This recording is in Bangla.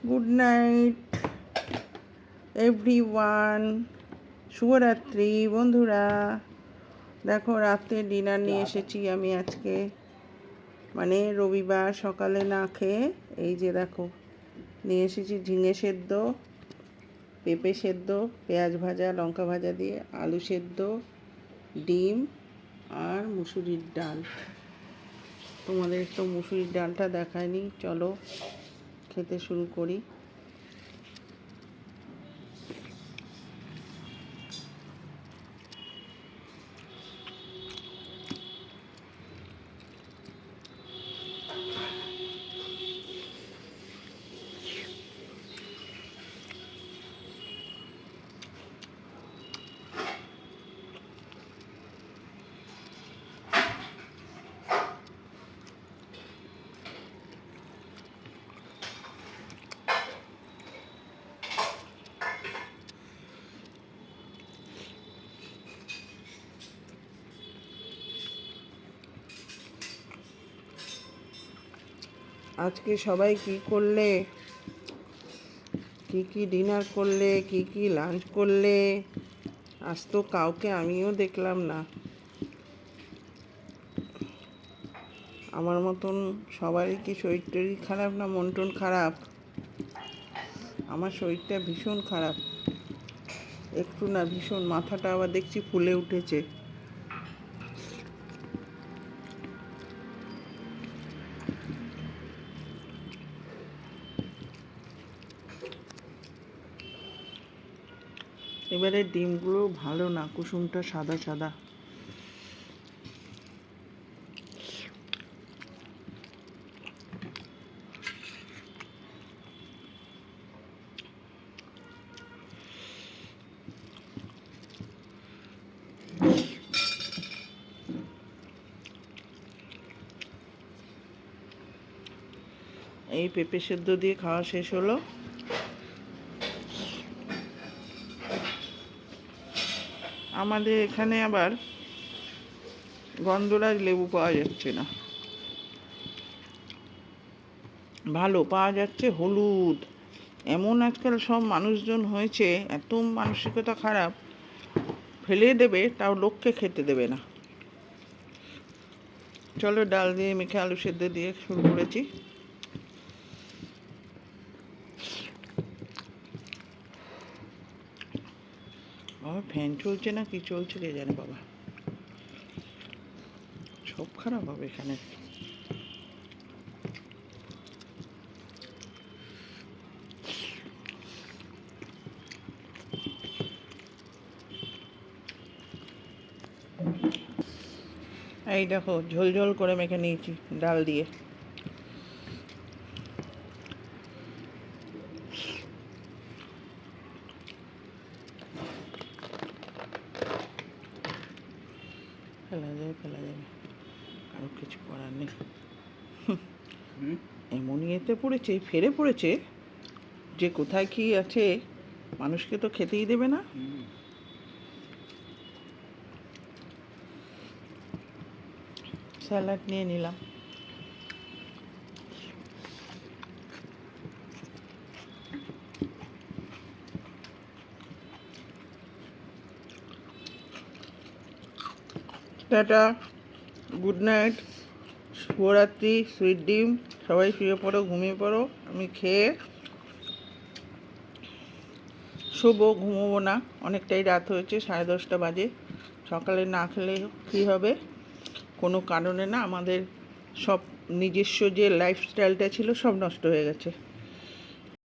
গুড নাইট এভরিওয়ান, শুভরাত্রি বন্ধুরা। দেখো রাতে ডিনার নিয়ে এসেছি আমি আজকে, মানে রবিবার সকালে না খেয়ে। এই যে দেখো নিয়ে এসেছি ঝিঙে সেদ্ধ, পেঁপে সেদ্ধ, পেঁয়াজ ভাজা, লঙ্কা ভাজা দিয়ে, আলু সেদ্ধ, ডিম আর মুসুরির ডাল। তোমাদের তো মুসুরির ডালটা দেখায়নি, চলো খেতে শুরু করি। আজকে সবাই কি করলে, কি ডিনার করলে, কি লাঞ্চ করলে? আজ তো কাউকে আমিও দেখলাম না। আমার মতন সবারই কি শরীর টরীর খারাপ, না মন টন খারাপ? আমার শরীরটা ভীষণ খারাপ, একটু না ভীষণ। মাথাটা আবার দেখছি ফুলে উঠেছে। এবারে ডিমগুলো ভালো না, কুসুমটা সাদা সাদা। এই পেঁপে সেদ্ধ দিয়ে খাওয়া শেষ হলো। আমাদের এখানে আবার গন্ধরাজ লেবু পাওয়া যাচ্ছে না, ভালো পাওয়া যাচ্ছে হলুদ। এমন আজকাল সব মানুষজন হয়েছে, এত মানসিকতা খারাপ, ফেলে দেবে তাও লোককে খেতে দেবে না। চলো ডাল দিয়ে মেখে আলু সেদ্ধ দিয়ে শুরু করেছি। বাবা ফ্যান চলছে না কি চলছে কে জানে বাবা, সব খারাপ হবে এখানে। এই দেখো ঝোল ঝোল করে মেখে নিয়েছি ডাল দিয়ে। ফেলা যাবে, আর কিছু করার নেই। এমনই এতে পড়েছে, ফেরে পড়েছে যে কোথায় কি আছে, মানুষকে তো খেতেই দেবে না। স্যালাড নিয়ে নিলাম। টাটা, গুড নাইট, শুভরাত্রি, সুইট ডিম। সবাই শুয়ে পড়ো, ঘুমিয়ে পড়ো। আমি খেয়ে শোবো, ঘুমোবো না, অনেকটাই রাত হয়েছে, 10:30 বাজে। সকালে না খেলে কী হবে? কোনো কারণে না, আমাদের সব নিজস্ব যে লাইফস্টাইলটা ছিল সব নষ্ট হয়ে গেছে।